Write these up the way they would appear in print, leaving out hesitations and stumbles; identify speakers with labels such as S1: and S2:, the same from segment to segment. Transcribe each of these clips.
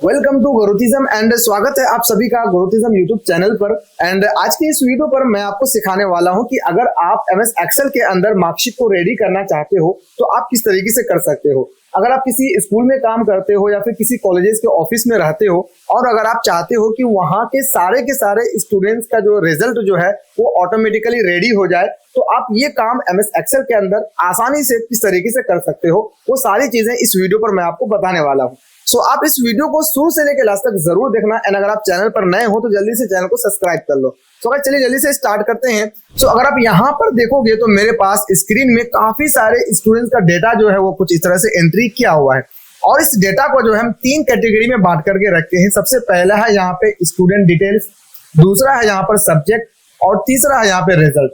S1: Welcome to गुरुतिज्म and स्वागत है आप सभी का गुरुतिज्म यूट्यूब चैनल पर। एंड आज के इस वीडियो पर मैं आपको सिखाने वाला हूं कि अगर आप एमएस एक्सेल के अंदर मार्कशीट को रेडी करना चाहते हो तो आप किस तरीके से कर सकते हो। अगर आप किसी स्कूल में काम करते हो या फिर किसी कॉलेजेस के ऑफिस में रहते हो और अगर आप चाहते हो कि वहां के सारे स्टूडेंट्स का जो रिजल्ट जो है वो ऑटोमेटिकली रेडी हो जाए, तो आप ये काम एमएस एक्सेल के अंदर आसानी से किस तरीके से कर सकते हो, वो सारी चीजें इस वीडियो पर मैं आपको बताने वाला हूँ। सो आप इस वीडियो को शुरू से लेकर लास्ट तक जरूर देखना एंड अगर आप चैनल पर नए हो तो जल्दी से चैनल को सब्सक्राइब कर लो। सो अगर चलिए जल्दी से स्टार्ट करते हैं। सो अगर आप यहाँ पर देखोगे तो मेरे पास स्क्रीन में काफी सारे स्टूडेंट्स का डेटा जो है वो कुछ इस तरह से एंट्री किया हुआ है और इस डेटा को जो है हम 3 कैटेगरी में बांट करके रखते हैं। सबसे पहला है यहाँ पे स्टूडेंट डिटेल्स, दूसरा है यहाँ पर सब्जेक्ट और तीसरा है यहाँ पे रिजल्ट।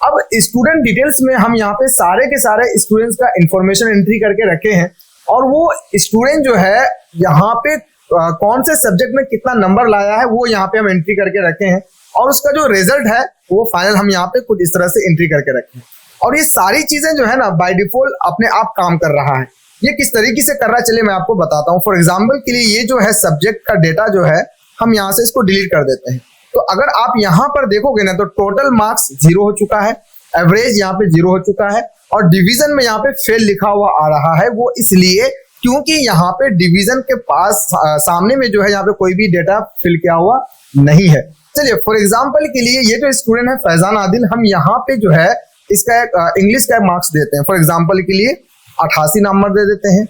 S1: अब स्टूडेंट डिटेल्स में हम यहाँ पे सारे के सारे स्टूडेंट्स का इंफॉर्मेशन एंट्री करके रखे हैं और वो स्टूडेंट जो है यहाँ पे कौन से सब्जेक्ट में कितना नंबर लाया है वो यहाँ पे हम एंट्री करके रखे हैं और उसका जो रिजल्ट है वो फाइनल हम यहाँ पे कुछ इस तरह से एंट्री करके रखे हैं। और ये सारी चीजें जो है ना बाय डिफॉल्ट अपने आप काम कर रहा है। ये किस तरीके से कर रहा है चलिए मैं आपको बताता हूँ। फॉर एग्जाम्पल के लिए ये जो है सब्जेक्ट का डेटा जो है हम यहाँ से इसको डिलीट कर देते हैं। तो अगर आप यहाँ पर देखोगे ना तो टोटल मार्क्स 0 हो चुका है, एवरेज यहाँ पे 0 हो चुका है और डिवीजन में यहाँ पे फेल लिखा हुआ आ रहा है। वो इसलिए क्योंकि यहाँ पे डिवीजन के पास सामने में जो है यहाँ पे कोई भी डेटा फिल किया हुआ नहीं है। चलिए फॉर एग्जांपल के लिए ये जो स्टूडेंट है फैजान आदिल, हम यहाँ पे जो है इसका एक इंग्लिश का मार्क्स देते हैं। फॉर एग्जांपल के लिए 88 नंबर दे देते हैं।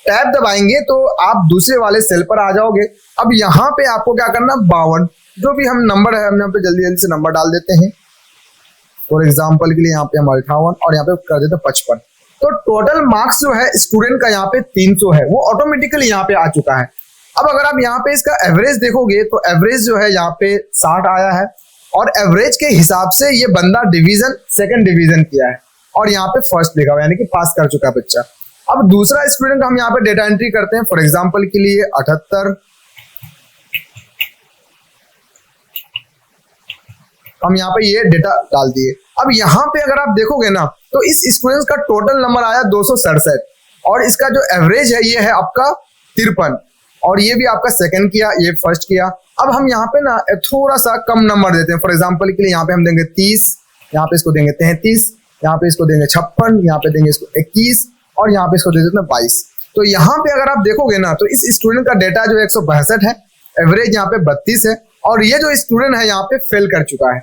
S1: टैब दबाएंगे तो आप दूसरे वाले सेल पर आ जाओगे। अब यहाँ पे आपको क्या करना, 52 जो भी हम नंबर है हम यहाँ पे जल्दी जल्दी से नंबर डाल देते हैं। फॉर एग्जाम्पल के लिए यहाँ पे हम 58 और यहाँ पे कर देते हैं 55। तो टोटल मार्क्स जो है स्टूडेंट का यहाँ पे 300 है, वो ऑटोमेटिकली यहाँ पे आ चुका है। अब अगर आप यहाँ पे इसका एवरेज देखोगे तो एवरेज जो है यहाँ पे 60 आया है और एवरेज के हिसाब से ये बंदा डिवीजन सेकंड डिवीजन किया है और यहाँ पे फर्स्ट लिखा हुआ यानी कि पास कर चुका है बच्चा। अब दूसरा स्टूडेंट हम यहाँ पे डेटा एंट्री करते हैं। फॉर एग्जाम्पल के लिए 78 हम यहाँ पे ये डेटा डाल दिए। अब यहाँ पे अगर आप देखोगे ना तो इस स्टूडेंट का टोटल नंबर आया 267 और इसका जो एवरेज है ये है आपका 53 और ये भी आपका सेकंड किया, ये फर्स्ट किया। अब हम यहाँ पे ना थोड़ा सा कम नंबर देते हैं। फॉर एग्जांपल के लिए यहाँ पे हम देंगे 30, यहाँ पे इसको देंगे 33, यहाँ पे इसको देंगे 56, यहाँ पे देंगे इसको 21 और यहाँ पे इसको दे देते हैं 22। तो यहाँ पे अगर आप देखोगे ना तो इस स्टूडेंट का डेटा जो 162 है, एवरेज यहाँ पे 32 है और ये जो स्टूडेंट है यहाँ पे फेल कर चुका है।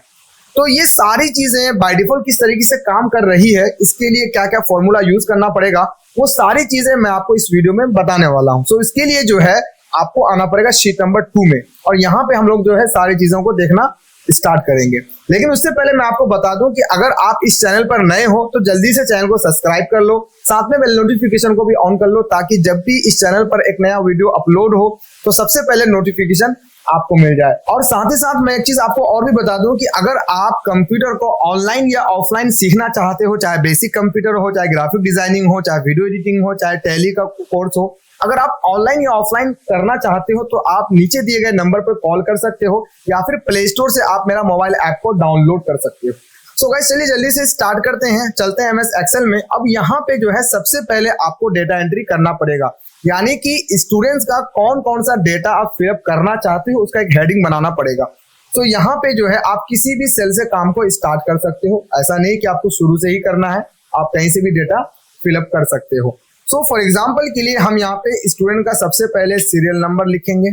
S1: तो ये सारी चीजें बाय डिफॉल्ट किस तरीके से काम कर रही है, इसके लिए क्या क्या फॉर्मूला यूज करना पड़ेगा, वो सारी चीजें मैं आपको इस वीडियो में बताने वाला हूं। सो इसके लिए जो है आपको आना पड़ेगा शीट नंबर 2 में और यहाँ पे हम लोग जो है सारी चीजों को देखना स्टार्ट करेंगे। लेकिन उससे पहले मैं आपको बता दूं कि अगर आप इस चैनल पर नए हो तो जल्दी से चैनल को सब्सक्राइब कर लो, साथ में बेल नोटिफिकेशन को भी ऑन कर लो ताकि जब भी इस चैनल पर एक नया वीडियो अपलोड हो तो सबसे पहले नोटिफिकेशन आपको मिल जाए। और साथ ही साथ मैं एक चीज आपको और भी बता दूं कि अगर आप कंप्यूटर को ऑनलाइन या ऑफलाइन सीखना चाहते हो, चाहे बेसिक कंप्यूटर हो, चाहे ग्राफिक डिजाइनिंग हो, चाहे वीडियो एडिटिंग हो, चाहे टैली का कोर्स हो, अगर आप ऑनलाइन या ऑफलाइन करना चाहते हो तो आप नीचे दिए गए नंबर पर कॉल कर सकते हो या फिर प्ले स्टोर से आप मेरा मोबाइल ऐप को डाउनलोड कर सकते हो। सो गाइस चलिए जल्दी से स्टार्ट करते हैं, चलते हैं एमएस एक्सेल में। अब यहाँ पे जो है सबसे पहले आपको डेटा एंट्री करना पड़ेगा, यानी कि स्टूडेंट्स का कौन कौन सा डेटा आप फिलअप करना चाहते हो उसका एक हेडिंग बनाना पड़ेगा। तो यहाँ पे जो है आप किसी भी सेल से काम को स्टार्ट कर सकते हो, ऐसा नहीं कि आपको शुरू से ही करना है, आप कहीं से भी डेटा फिलअप कर सकते हो। सो फॉर एग्जाम्पल के लिए हम यहाँ पे स्टूडेंट का सबसे पहले सीरियल नंबर लिखेंगे,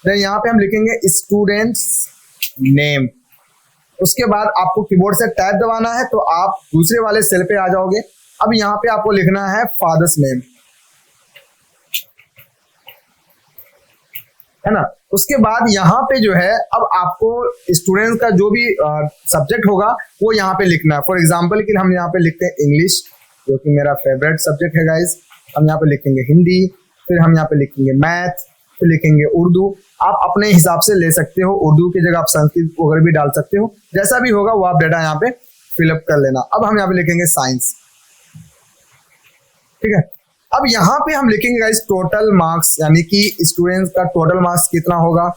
S1: देन यहाँ पे हम लिखेंगे स्टूडेंट्स नेम। उसके बाद आपको कीबोर्ड से टैब दबाना है तो आप दूसरे वाले सेल पे आ जाओगे। अब यहाँ पे आपको लिखना है फादर्स नेम, है ना। उसके बाद यहाँ पे जो है अब आपको स्टूडेंट का जो भी सब्जेक्ट होगा वो यहाँ पे लिखना है। फॉर एग्जाम्पल के लिए हम यहाँ पे लिखते हैं इंग्लिश, जो कि मेरा फेवरेट सब्जेक्ट है गाइज। हम यहाँ पे लिखेंगे हिंदी, फिर हम यहाँ पे लिखेंगे मैथ, फिर लिखेंगे उर्दू। आप अपने हिसाब से ले सकते हो, उर्दू की जगह आप संस्कृत वगैरह भी डाल सकते हो, जैसा भी होगा वो आप डेटा यहाँ पे फिलअप कर लेना। अब हम यहाँ पे लिखेंगे साइंस, ठीक है। अब यहाँ पे हम लिखेंगे गाइस टोटल मार्क्स, यानी कि स्टूडेंट्स का टोटल मार्क्स कितना होगा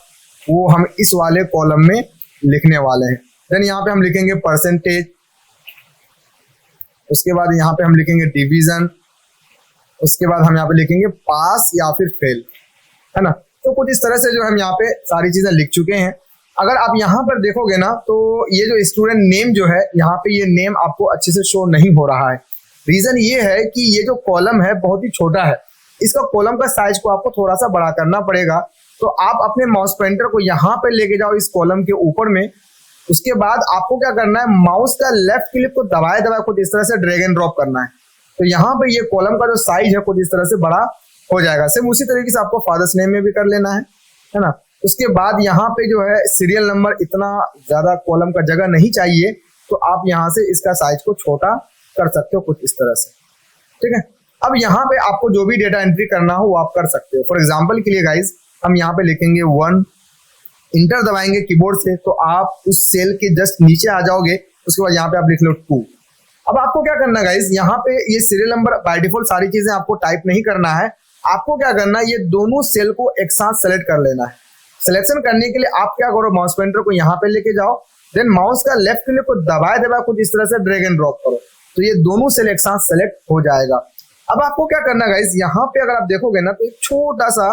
S1: वो हम इस वाले कॉलम में लिखने वाले हैं। देन यहाँ पे हम लिखेंगे परसेंटेज, उसके बाद यहाँ पे हम लिखेंगे डिवीजन, उसके बाद हम यहाँ पे लिखेंगे पास या फिर फेल, है ना। तो कुछ इस तरह से जो हम यहाँ पे सारी चीजें लिख चुके हैं। अगर आप यहाँ पर देखोगे ना तो ये जो स्टूडेंट नेम जो है यहाँ पे ये नेम आपको अच्छे से शो नहीं हो रहा है। रीजन ये है कि ये जो कॉलम है बहुत ही छोटा है, इसका कॉलम का साइज को आपको थोड़ा सा बड़ा करना पड़ेगा। तो आप अपने माउस पॉइंटर को यहाँ पे लेके जाओ इस कॉलम के ऊपर में। उसके बाद आपको क्या करना है, माउस का लेफ्ट क्लिक को दबाए दबाए कुछ इस तरह से ड्रैग एंड ड्रॉप करना है। तो यहाँ पे ये कॉलम का जो साइज है कुछ इस तरह से बड़ा हो जाएगा। सेम उसी तरीके से आपको फादर्स नेम में भी कर लेना है ना। उसके बाद यहाँ पे जो है सीरियल नंबर, इतना ज्यादा कॉलम का जगह नहीं चाहिए, तो आप यहाँ से इसका साइज को छोटा कर सकते हो कुछ इस तरह से, ठीक है। अब यहाँ पे आपको जो भी डेटा एंट्री करना हो वो आप कर सकते हो। फॉर एग्जाम्पल के लिए गाइज हम यहाँ पे लिखेंगे 1, इंटर दबाएंगे कीबोर्ड से तो आप उस सेल के जस्ट नीचे आ जाओगे। उसके बाद यहाँ पे आप लिख लो 2। अब आपको क्या करना है गाइज, यहाँ पे ये सीरियल नंबर बाय डिफॉल्ट सारी चीजें आपको टाइप नहीं करना है। आपको क्या करना है, ये दोनों सेल को एक साथ सेलेक्ट कर लेना है। सिलेक्शन करने के लिए आप क्या करो, माउस पॉइंटर को यहाँ पे लेके जाओ, देन माउस का लेफ्ट क्लिक को दबाए दबाए कुछ इस तरह से ड्रैग एंड ड्रॉप करो, तो ये दोनों सेल एक साथ सेलेक्ट हो जाएगा। अब आपको क्या करना है गाइज, यहाँ पे अगर आप देखोगे ना तो एक छोटा सा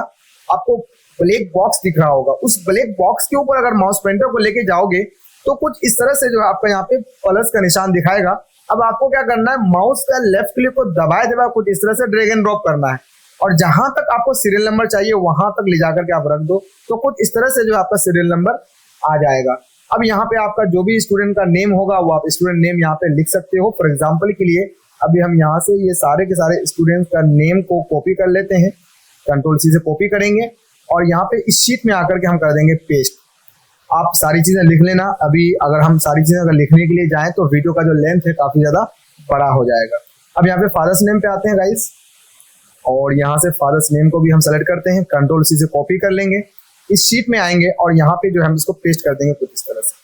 S1: आपको ब्लैक बॉक्स दिख रहा होगा। उस ब्लैक बॉक्स के ऊपर अगर माउस पॉइंटर को लेके जाओगे तो कुछ इस तरह से जो है आपका यहाँ पे प्लस का निशान दिखाएगा। अब आपको क्या करना है, माउस का लेफ्ट क्लिक को दबाए दबाए कुछ इस तरह से ड्रैग एंड ड्रॉप करना है और जहां तक आपको सीरियल नंबर चाहिए वहां तक ले जाकर के आप रख दो, तो कुछ इस तरह से जो आपका सीरियल नंबर आ जाएगा। अब यहाँ पे आपका जो भी स्टूडेंट का नेम होगा वो आप स्टूडेंट नेम यहाँ पे लिख सकते हो। फॉर एग्जाम्पल के लिए अभी हम यहाँ से ये सारे के सारे स्टूडेंट्स का नेम को कॉपी कर लेते हैं, Ctrl+C से कॉपी करेंगे और यहाँ पे इस शीट में आकर के हम कर देंगे पेस्ट। आप सारी चीजें लिख लेना। अभी अगर हम सारी चीजें अगर लिखने के लिए जाएं तो वीडियो का जो लेंथ है काफी ज्यादा बड़ा हो जाएगा। अब यहाँ पे फादर्स नेम पे आते हैं गाइस और यहाँ से फादर्स नेम को भी हम सेलेक्ट करते हैं, Ctrl+C से कॉपी कर लेंगे, इस शीट में आएंगे और यहाँ पे जो है हम इसको पेस्ट कर देंगे कुछ इस तरह से,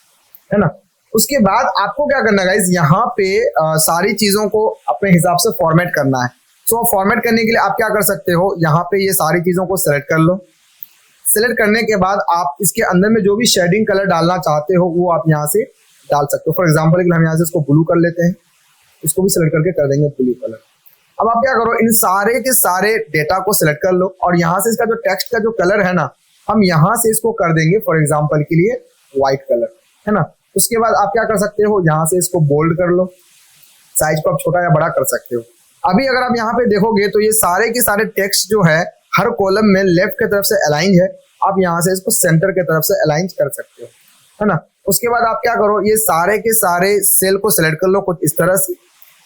S1: है ना। उसके बाद आपको क्या करना है गाइस, यहाँ पे सारी चीजों को अपने हिसाब से फॉर्मेट करना है। सो फॉर्मेट करने के लिए आप क्या कर सकते हो, यहाँ पे ये सारी चीजों को सेलेक्ट कर लो। सेलेक्ट करने के बाद आप इसके अंदर में जो भी शेडिंग कलर डालना चाहते हो वो आप यहाँ से डाल सकते हो। फॉर एग्जाम्पल के लिए हम यहाँ से इसको ब्लू कर लेते हैं, इसको भी सेलेक्ट करके कर देंगे ब्लू कलर। अब आप क्या करो, इन सारे के सारे डेटा को सिलेक्ट कर लो और यहाँ से इसका जो टेक्स्ट का जो कलर है ना, हम यहाँ से इसको कर देंगे फॉर एग्जाम्पल के लिए व्हाइट कलर, है ना। उसके बाद आप क्या कर सकते हो, यहाँ से इसको बोल्ड कर लो, साइज को आप छोटा या बड़ा कर सकते हो। अभी अगर आप यहाँ पे देखोगे तो ये सारे के सारे टेक्स्ट जो है हर कॉलम में लेफ्ट की तरफ से अलाइन है। आप यहाँ से इसको सेंटर की तरफ से अलाइन कर सकते हो, है ना। उसके बाद आप क्या करो, ये सारे के सारे सेल को सिलेक्ट कर लो कुछ इस तरह से।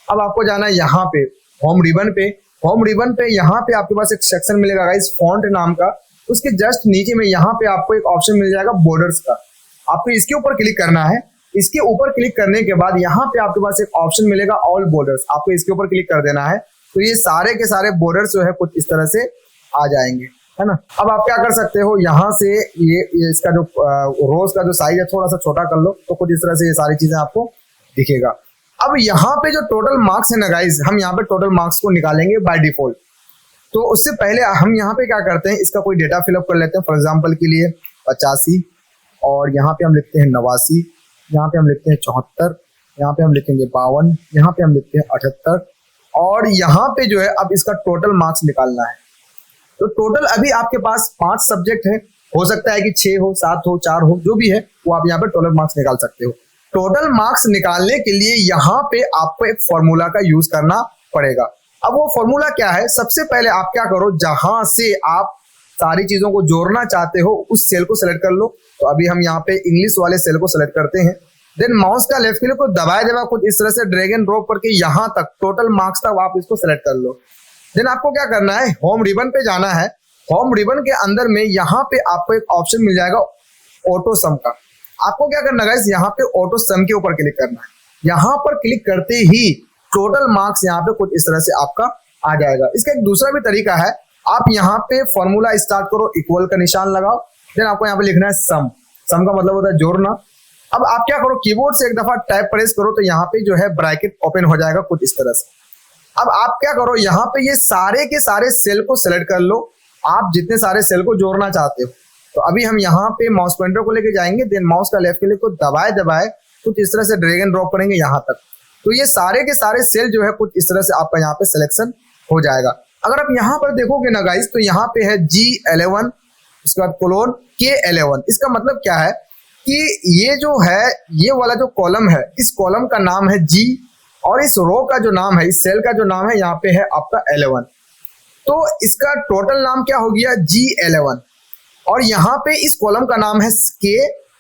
S1: अब आपको जाना है यहाँ पे होम रिबन पे। होम रिबन पे यहाँ पे आपके पास एक सेक्शन मिलेगा गाइस फॉन्ट नाम का, उसके जस्ट नीचे में यहाँ पे आपको एक ऑप्शन मिल जाएगा बॉर्डर्स का। आपको इसके ऊपर क्लिक करना है। इसके ऊपर क्लिक करने के बाद यहाँ पे आपके पास एक ऑप्शन मिलेगा ऑल बॉर्डर्स, आपको इसके ऊपर क्लिक कर देना है। तो ये सारे के सारे बॉर्डर्स जो है कुछ इस तरह से आ जाएंगे, है ना। अब आप क्या कर सकते हो, यहाँ से ये इसका जो रोज का जो साइज है थोड़ा सा छोटा कर लो, तो कुछ इस तरह से ये सारी चीजें आपको दिखेगा। अब यहाँ पे जो टोटल मार्क्स है ना गाइज, हम यहाँ पे टोटल मार्क्स को निकालेंगे बाय डिफॉल्ट। तो उससे पहले हम यहाँ पे क्या करते हैं, इसका कोई डेटा फिलअप कर लेते हैं। फॉर एग्जाम्पल के लिए 85 और यहाँ पे हम लिखते हैं 89, यहाँ पे हम लिखते हैं 74, यहाँ पे हम लिखेंगे 52, यहाँ पे हम लिखते हैं 78 और यहाँ पे जो है अब इसका टोटल मार्क्स निकालना है। तो टोटल अभी आपके पास 5 सब्जेक्ट है, हो सकता है कि 6 हो, 7 हो, 4 हो, जो भी है वो आप यहाँ पे टोटल मार्क्स निकाल सकते हो। टोटल मार्क्स निकालने के लिए यहाँ पे आपको एक फॉर्मूला का यूज करना पड़ेगा। अब वो फॉर्मूला क्या है, सबसे पहले आप क्या करो, जहां से आप सारी चीजों को जोड़ना चाहते हो उस सेल को सिलेक्ट कर लो। तो अभी हम यहाँ पे इंग्लिश वाले सेल को सिलेक्ट करते हैं, देन माउस का लेफ्ट क्लिक को दबाए दबाए कुछ इस तरह से ड्रैग एंड ड्रॉप करके यहाँ तक टोटल मार्क्स तक आप इसको सिलेक्ट कर लो। देन आपको क्या करना है, होम रिबन पे जाना है। होम रिबन के अंदर में यहाँ पे आपको एक ऑप्शन मिल जाएगा ऑटो सम का। आपको क्या करना है, यहाँ पे ऑटो सम के ऊपर क्लिक करना है। यहाँ पर क्लिक करते ही टोटल मार्क्स यहाँ पे कुछ इस तरह से आपका आ जाएगा। इसका एक दूसरा भी तरीका है, आप यहाँ पे फॉर्मूला स्टार्ट करो, इक्वल का निशान लगाओ, देन आपको यहाँ पे लिखना है सम। सम का मतलब होता है जोड़ना। अब आप क्या करो, कीबोर्ड से एक दफा टैप प्रेस करो तो यहाँ पे जो है ब्रैकेट ओपन हो जाएगा कुछ इस तरह से। अब आप क्या करो, यहाँ पे ये सारे के सारे सेल को सिलेक्ट कर लो, आप जितने सारे सेल को जोड़ना चाहते हो। तो अभी हम यहाँ पे माउस पॉइंटर को लेके जाएंगे, देन माउस का लेफ्ट क्लिक को दबाए दबाए कुछ इस तरह से ड्रैग एंड ड्रॉप करेंगे यहाँ तक। तो ये सारे के सारे सेल जो है कुछ इस तरह से आपका यहाँ पे सिलेक्शन हो जाएगा। अगर आप यहाँ पर देखोगे ना गाइस, तो यहाँ पे है G11 उसके बाद कोलोन K11। इसका मतलब क्या है कि ये जो है, ये वाला जो कॉलम है, इस कॉलम का नाम है G और इस रो का जो नाम है, इस सेल का जो नाम है यहाँ पे है आपका 11। तो इसका टोटल नाम क्या हो गया G11 और यहाँ पे इस कॉलम का नाम है K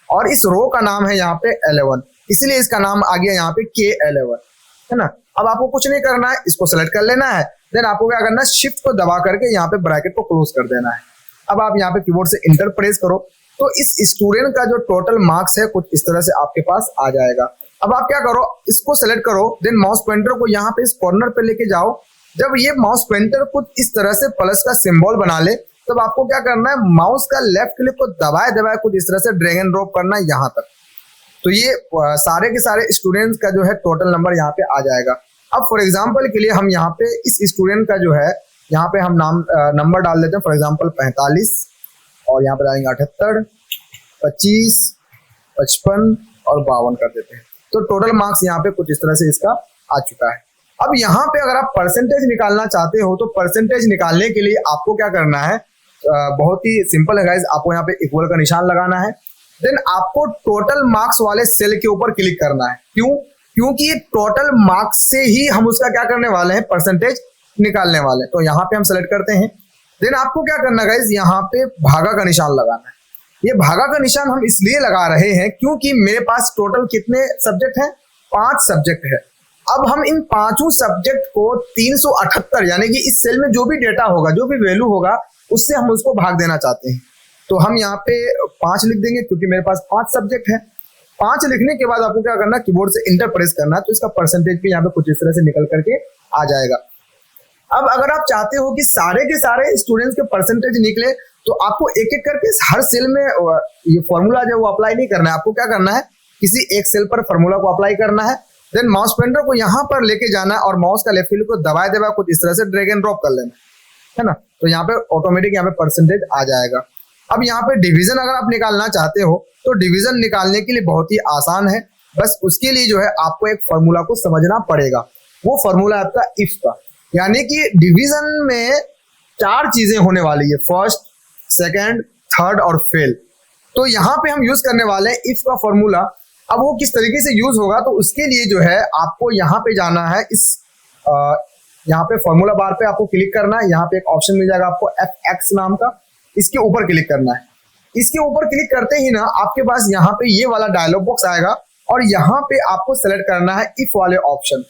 S1: और इस रो का नाम है यहाँ पे 11, इसलिए इसका नाम आ गया यहाँ पे K11, है ना। अब आपको कुछ नहीं करना है, इसको सेलेक्ट कर लेना है, देन आपको क्या करना है, शिफ्ट को दबा करके यहाँ पे ब्रैकेट को क्लोज कर देना है। अब आप यहाँ पे कीबोर्ड से इंटर प्रेस करो तो इस स्टूडेंट का जो टोटल मार्क्स है कुछ इस तरह से आपके पास आ जाएगा। अब आप क्या करो, इसको सेलेक्ट करो, देन माउस पॉइंटर को यहाँ पे इस कॉर्नर पे लेके जाओ। जब ये माउस पॉइंटर कुछ इस तरह से प्लस का सिंबल बना ले तब आपको क्या करना है, माउस का लेफ्ट क्लिक को दबाए दबाए कुछ इस तरह से ड्रैग एंड ड्रॉप करना है यहाँ तक। तो ये सारे के सारे स्टूडेंट्स का जो है टोटल नंबर यहाँ पे आ जाएगा। अब फॉर एग्जांपल के लिए हम यहाँ पे इस स्टूडेंट का जो है यहाँ पे हम नंबर डाल देते हैं, फॉर एग्जांपल 45 और यहाँ पे डालेंगे 78, 25, 55 और 52 कर देते हैं। तो टोटल मार्क्स यहाँ पे कुछ इस तरह से इसका आ चुका है। अब यहाँ पे अगर आप परसेंटेज निकालना चाहते हो तो परसेंटेज निकालने के लिए आपको क्या करना है, बहुत ही सिंपल है गाइज। आपको यहाँ पे इक्वल का निशान लगाना है, देन आपको टोटल मार्क्स वाले सेल के ऊपर क्लिक करना है। क्यों? क्योंकि टोटल मार्क्स से ही हम उसका क्या करने वाले हैं, परसेंटेज निकालने वाले हैं। तो यहाँ पे हम सेलेक्ट करते हैं, देन आपको क्या करना है गाइज, यहाँ पे भागा का निशान लगाना है। ये भागा का निशान हम इसलिए लगा रहे हैं क्योंकि मेरे पास टोटल कितने सब्जेक्ट हैं, 5 सब्जेक्ट है। अब हम इन 5 सब्जेक्ट को 378 यानी कि इस सेल में जो भी डेटा होगा, जो भी वैल्यू होगा, उससे हम उसको भाग देना चाहते हैं। तो हम यहाँ पे 5 लिख देंगे क्योंकि मेरे पास 5 सब्जेक्ट है। 5 लिखने के बाद आपको क्या करना है, कीबोर्ड से इंटर प्रेस करना है, तो इसका परसेंटेज भी यहाँ पे कुछ इस तरह से निकल करके आ जाएगा। अब अगर आप चाहते हो कि सारे के सारे स्टूडेंट्स के परसेंटेज निकले तो आपको एक एक करके हर सेल में ये फॉर्मूला जो वो अप्लाई नहीं करना है। आपको क्या करना है, किसी एक सेल पर फॉर्मूला को अप्लाई करना है, देन माउस पॉइंटर को यहाँ पर लेके जाना है और माउस का लेफ्ट क्लिक को दबाए दबाए कुछ इस तरह से ड्रैग एंड ड्रॉप कर लेना है ना। तो यहाँ पे ऑटोमेटिक यहाँ पे परसेंटेज आ जाएगा। अब यहाँ पे डिवीजन अगर आप निकालना चाहते हो तो डिवीजन निकालने के लिए बहुत ही आसान है। बस उसके लिए जो है आपको एक फॉर्मूला को समझना पड़ेगा। वो फॉर्मूला है आपका इफ का, यानी कि डिवीजन में 4 चीजें होने वाली है, फर्स्ट, सेकंड, थर्ड और फेल। तो यहाँ पे हम यूज करने वाले हैं इफ का फॉर्मूला। अब वो किस तरीके से यूज होगा, तो उसके लिए जो है आपको यहाँ पे जाना है, इस यहाँ पे फॉर्मूला बार पे आपको क्लिक करना है। यहाँ पे एक ऑप्शन मिल जाएगा आपको FX नाम का, इसके ऊपर क्लिक करना है। इसके ऊपर क्लिक करते ही ना आपके पास यहाँ पे ये वाला डायलॉग बॉक्स आएगा और यहाँ पे आपको सेलेक्ट करना है इफ वाले ऑप्शन।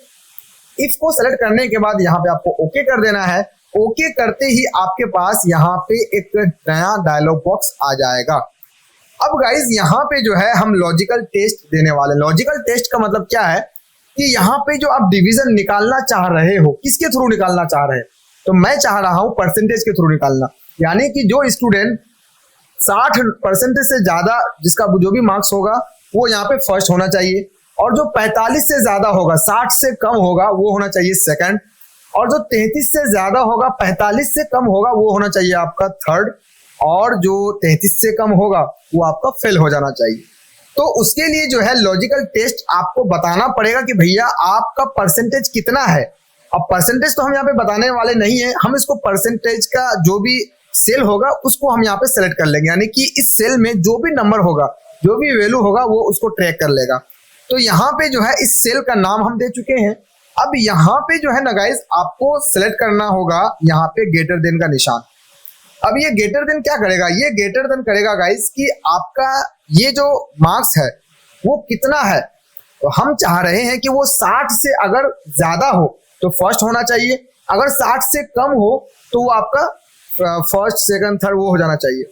S1: इफ को सेलेक्ट करने के बाद यहाँ पे आपको ओके कर देना है। ओके करते ही आपके पास यहाँ पे एक नया डायलॉग बॉक्स आ जाएगा। अब गाइज यहाँ पे जो है हम लॉजिकल टेस्ट देने वाले। लॉजिकल टेस्ट का मतलब क्या है कि यहाँ पे जो आप डिवीजन निकालना चाह रहे हो, किसके थ्रू निकालना चाह रहे हैं, तो मैं चाह रहा हूं परसेंटेज के थ्रू निकालना। यानी कि जो स्टूडेंट 60% से ज्यादा जिसका जो भी मार्क्स होगा वो यहाँ पे फर्स्ट होना चाहिए, और जो 45 से ज्यादा होगा, 60 से कम होगा, वो होना चाहिए सेकंड, और जो 33 से ज्यादा होगा, 45 से कम होगा, वो होना चाहिए आपका थर्ड, और जो 33 से कम होगा वो आपका फेल हो जाना चाहिए। तो उसके लिए जो है लॉजिकल टेस्ट आपको बताना पड़ेगा कि भैया आपका परसेंटेज कितना है। अब परसेंटेज तो हम यहाँ पे बताने वाले नहीं है, हम इसको परसेंटेज का जो भी सेल होगा उसको हम यहाँ पे सेलेक्ट कर लेंगे, यानी कि इस सेल में जो भी नंबर होगा, जो भी वैल्यू होगा, वो उसको ट्रैक कर लेगा। तो यहाँ पे जो है इस सेल का नाम हम दे चुके हैं। अब यहाँ पे जो है ना गाइज आपको सेलेक्ट करना होगा यहाँ पे ग्रेटर देन का निशान। अब ये ग्रेटर देन क्या करेगा, ये ग्रेटर देन करेगा गाइज कि आपका ये जो मार्क्स है वो कितना है। तो हम चाह रहे हैं कि वो 60 से अगर ज्यादा हो तो फर्स्ट होना चाहिए, अगर 60 से कम हो तो वो आपका फर्स्ट, सेकंड, थर्ड वो हो जाना चाहिए।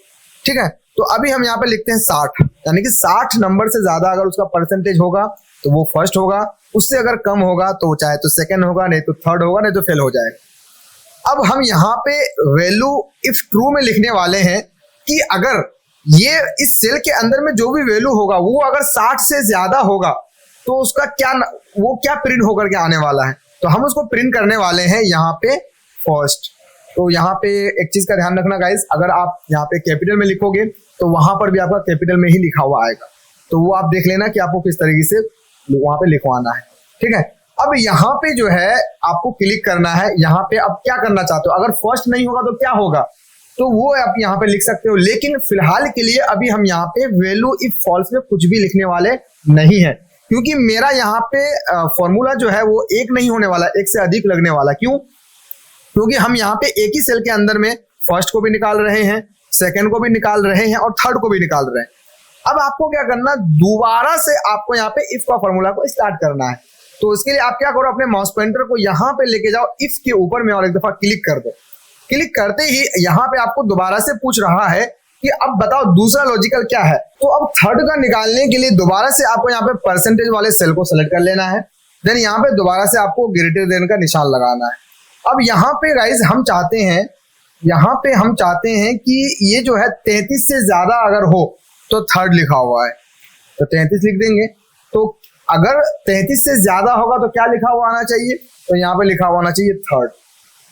S1: ठीक है, तो अभी हम यहाँ पे लिखते हैं 60, यानी कि 60 नंबर से ज्यादा अगर उसका परसेंटेज होगा तो वो फर्स्ट होगा, उससे अगर कम होगा तो चाहे तो सेकंड होगा, नहीं तो थर्ड होगा, नहीं तो फेल हो जाएगा। अब हम यहाँ पे वैल्यू इफ ट्रू में लिखने वाले हैं कि अगर ये इस सेल के अंदर में जो भी वैल्यू होगा वो अगर 60 से ज्यादा होगा तो उसका क्या प्रिंट होकर के आने वाला है। तो हम उसको प्रिंट करने वाले हैं यहाँ पे फर्स्ट। तो यहाँ पे एक चीज का ध्यान रखना गाइस, अगर आप यहाँ पे कैपिटल में लिखोगे तो वहां पर भी आपका कैपिटल में ही लिखा हुआ आएगा, तो वो आप देख लेना कि आपको किस तरीके से वहां पे लिखवाना है। ठीक है, अब यहाँ पे जो है आपको क्लिक करना है। यहाँ पे अब क्या करना चाहते हो, अगर फर्स्ट नहीं होगा तो क्या होगा, तो वो आप यहाँ पे लिख सकते हो। लेकिन फिलहाल के लिए अभी हम यहाँ पे वैल्यू इफ फॉल्स में कुछ भी लिखने वाले नहीं है, क्योंकि मेरा यहाँ पे फॉर्मूला जो है वो एक नहीं होने वाला, एक से अधिक लगने वाला। क्यों? क्योंकि हम यहाँ पे एक ही सेल के अंदर में फर्स्ट को भी निकाल रहे हैं, सेकंड को भी निकाल रहे हैं और थर्ड को भी निकाल रहे हैं। अब आपको क्या करना, दोबारा से आपको यहाँ पे इफ का फॉर्मूला को स्टार्ट करना है। तो उसके लिए आप क्या करो, अपने माउस पॉइंटर को यहाँ पे लेके जाओ, इफ के ऊपर में और एक दफा क्लिक कर दो। क्लिक करते ही यहाँ पे आपको दोबारा से पूछ रहा है कि अब बताओ दूसरा लॉजिकल क्या है। तो अब थर्ड का निकालने के लिए दोबारा से आपको यहाँ पे परसेंटेज वाले सेल को सेलेक्ट कर लेना है। देन यहाँ पे दोबारा से आपको ग्रेटर देन का निशान लगाना है। अब यहाँ पे गाइज हम चाहते हैं, यहाँ पे हम चाहते हैं कि ये जो है 33 से ज्यादा अगर हो तो थर्ड लिखा हुआ है तो 33 लिख देंगे। तो अगर 33 से ज्यादा होगा तो क्या लिखा हुआ आना चाहिए, तो यहाँ पे लिखा हुआ आना चाहिए थर्ड।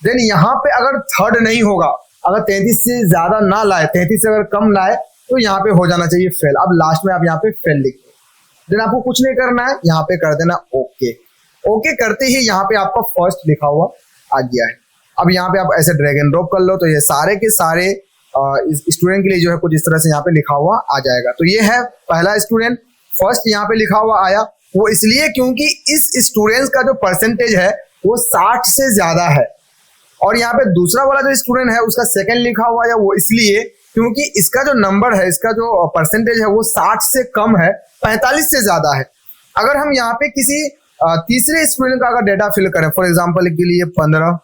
S1: देन यहाँ पे अगर थर्ड नहीं होगा, अगर 33 से ज्यादा ना लाए, 33 से अगर कम लाए तो यहाँ पे हो जाना चाहिए फेल। अब लास्ट में आप यहाँ पे फेल लिख दो। देन आपको कुछ नहीं करना है, यहाँ पे कर देना ओके। ओके करते ही यहाँ पे आपका फर्स्ट लिखा हुआ आ गया है। अब यहाँ पे आप ऐसे ड्रैग एंड ड्रॉप कर लो तो ये सारे के सारे स्टूडेंट के लिए जो है कुछ इस तरह से यहाँ पे लिखा हुआ आ जाएगा। तो ये है पहला स्टूडेंट, फर्स्ट यहाँ पे लिखा हुआ आया। वो इसलिए क्योंकि इस स्टूडेंट का जो परसेंटेज है वो 60 से ज्यादा है। और यहाँ पे दूसरा वाला जो स्टूडेंट है उसका सेकंड लिखा हुआ है, वो इसलिए क्योंकि इसका जो नंबर है, इसका जो परसेंटेज है वो 60 से कम है, 45 से ज्यादा है। अगर हम यहाँ पे किसी तीसरे स्टूडेंट का अगर डेटा फिल करें, फॉर एग्जांपल के लिए 15,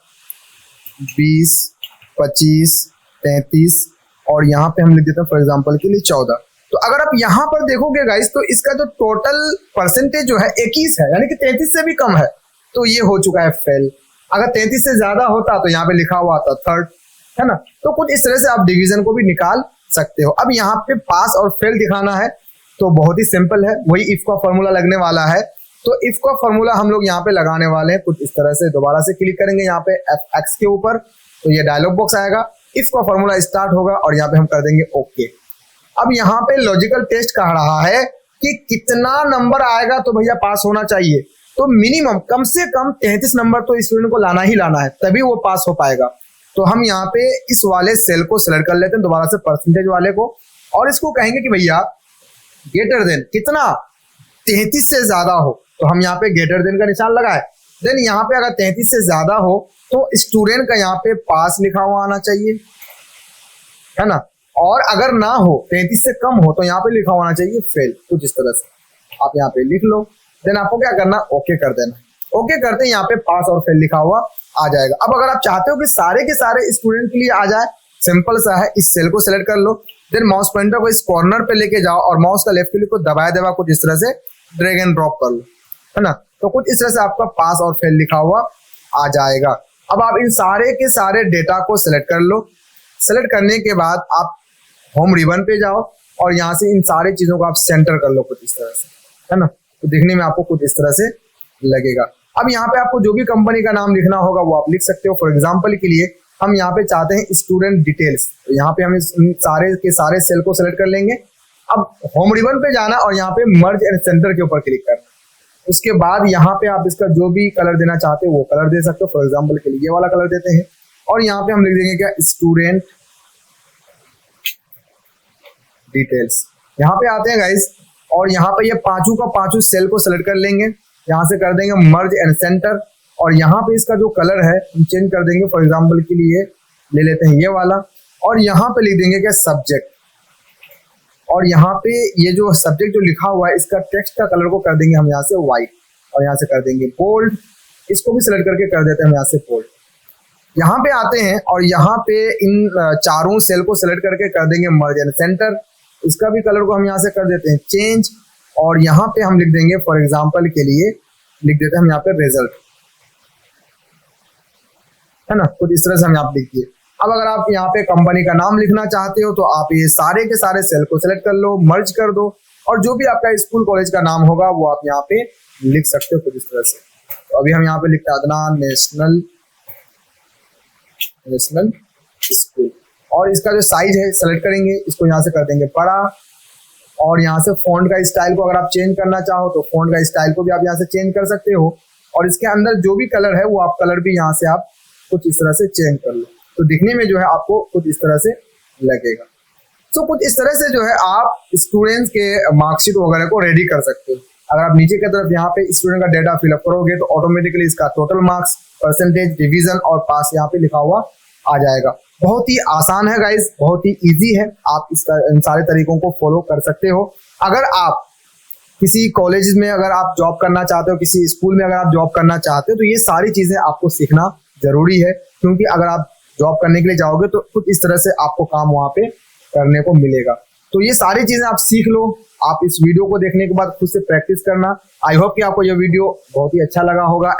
S1: 20, 25, 33 और यहाँ पे हम लिख देते हैं फॉर एग्जांपल के लिए 14। तो अगर आप यहाँ पर देखोगे गाइस तो इसका जो टोटल परसेंटेज जो है 21 है, यानी कि 33 से भी कम है। तो ये हो चुका है फेल। अगर 33 से ज्यादा होता तो यहाँ पे लिखा हुआ था थर्ड, है ना। तो कुछ इस तरह से आप डिवीजन को भी निकाल सकते हो। अब यहाँ पे पास और फेल दिखाना है तो बहुत ही सिंपल है, वही इफ का फॉर्मूला लगने वाला है। तो इफ का फॉर्मूला हम लोग यहाँ पे लगाने वाले हैं कुछ इस तरह से। दोबारा से क्लिक करेंगे यहाँ पे F(x) के ऊपर तो ये डायलॉग बॉक्स आएगा, इफ का फॉर्मूला स्टार्ट होगा और यहाँ पे हम कर देंगे ओके। अब यहाँ पे लॉजिकल टेस्ट कह रहा है कि कितना नंबर आएगा तो भैया पास होना चाहिए। तो मिनिमम कम से कम 33 नंबर तो स्टूडेंट को लाना ही लाना है, तभी वो पास हो पाएगा। तो हम यहाँ पे इस वाले सेल को सिलेक्ट कर लेते हैं दोबारा से, परसेंटेज वाले को, और इसको कहेंगे कि भैया ग्रेटर देन कितना, 33 से ज्यादा हो। तो हम यहाँ पे ग्रेटर देन का निशान लगाए। देन यहाँ पे अगर 33 से ज्यादा हो तो स्टूडेंट का यहाँ पे पास लिखा हुआ आना चाहिए, है ना। और अगर ना हो, 33 से कम हो, तो यहाँ पे लिखा होना चाहिए फेल। कुछ इस तरह से आप यहाँ पे लिख लो। देन आपको क्या करना, ओके कर देना। ओके करते हैं यहाँ पे पास और फेल लिखा हुआ आ जाएगा। अब अगर आप चाहते हो कि सारे के सारे स्टूडेंट के लिए आ जाए, सिंपल सा है, इस सेल को सिलेक्ट कर लो। देन माउस पॉइंटर को इस कॉर्नर पे लेके जाओ और माउस का लेफ्ट क्लिक को दबा कुछ इस तरह से ड्रैग एंड ड्रॉप कर लो, है ना। तो कुछ इस तरह से आपका पास और फेल लिखा हुआ आ जाएगा। अब आप इन सारे के सारे डेटा को सिलेक्ट कर लो। सिलेक्ट करने के बाद आप होम रिबन पे जाओ और यहाँ से इन सारी चीजों को आप सेंटर कर लो कुछ इस तरह से, है ना। तो दिखने में आपको कुछ इस तरह से लगेगा। अब यहाँ पे आपको जो भी कंपनी का नाम लिखना होगा वो आप लिख सकते हो। फॉर एग्जाम्पल के लिए हम यहाँ पे चाहते हैं स्टूडेंट डिटेल्स, तो यहाँ पे हम इस सारे के सारे सेल को सिलेक्ट कर लेंगे। अब होम रिबन पे जाना और यहाँ पे मर्ज एंड सेंटर के ऊपर क्लिक करना। उसके बाद यहाँ पे आप इसका जो भी कलर देना चाहते हो वो कलर दे सकते हो। फॉर एग्जाम्पल के लिए ये वाला कलर देते हैं और यहाँ पे हम लिख देंगे क्या, स्टूडेंट डिटेल्स। यहाँ पे आते हैं गाइस और यहाँ पे ये पांचों का पांचों सेल को सिलेक्ट कर लेंगे। यहाँ से कर देंगे मर्ज एंड सेंटर और यहाँ पे इसका जो कलर है हम चेंज कर देंगे। फॉर एग्जाम्पल के लिए ले लेते हैं ये वाला और यहाँ पे लिख देंगे क्या, सब्जेक्ट। और यहाँ पे ये जो सब्जेक्ट जो लिखा हुआ है इसका टेक्स्ट का कलर को कर देंगे हम यहाँ से व्हाइट और यहाँ से कर देंगे बोल्ड। इसको भी सिलेक्ट करके कर देते हैं हम यहाँ से बोल्ड। यहाँ पे आते हैं और यहाँ पे इन चारों सेल को सिलेक्ट करके कर देंगे मर्ज एंड सेंटर। इसका भी कलर को हम यहाँ से कर देते हैं चेंज और यहाँ पे हम लिख देंगे फॉर एग्जाम्पल के लिए लिख देते हैं हम यहाँ पे रिजल्ट, है ना। कुछ इस तरह से हम यहाँ पे लिखिए। अब अगर आप यहाँ पे कंपनी का नाम लिखना चाहते हो तो आप ये सारे के सारे सेल को सिलेक्ट कर लो, मर्ज कर दो और जो भी आपका स्कूल कॉलेज का नाम होगा वो आप यहाँ पे लिख सकते हो कुछ इस तरह से। तो अभी हम यहाँ पे लिखते हैं अदनान नेशनल स्कूल और इसका जो साइज है सेलेक्ट करेंगे, इसको यहाँ से कर देंगे बड़ा और यहाँ से फॉन्ट का स्टाइल को अगर आप चेंज करना चाहो तो फॉन्ट का स्टाइल को भी आप यहाँ से चेंज कर सकते हो और इसके अंदर जो भी कलर है वो आप कलर भी यहाँ से आप कुछ इस तरह से चेंज कर लो। तो दिखने में जो है आपको कुछ इस तरह से लगेगा। तो कुछ इस तरह से जो है आप स्टूडेंट्स के मार्कशीट वगैरह को रेडी कर सकते हो। अगर आप नीचे की तरफ यहाँ पे स्टूडेंट का डेटा फिलअप करोगे तो ऑटोमेटिकली इसका टोटल मार्क्स, परसेंटेज, डिवीजन और पास यहाँ पे लिखा हुआ आ जाएगा। बहुत ही आसान है गाइस, बहुत ही इजी है, आप इन सारे तरीकों को फॉलो कर सकते हो। अगर आप किसी कॉलेज में अगर आप जॉब करना चाहते हो, किसी स्कूल में अगर आप जॉब करना चाहते हो, तो ये सारी चीजें आपको सीखना जरूरी है, क्योंकि अगर आप जॉब करने के लिए जाओगे तो कुछ इस तरह से आपको काम वहां पे करने को मिलेगा। तो ये सारी चीजें आप सीख लो। आप इस वीडियो को देखने के बाद खुद से प्रैक्टिस करना। आई होप कि आपको यह वीडियो बहुत ही अच्छा लगा होगा।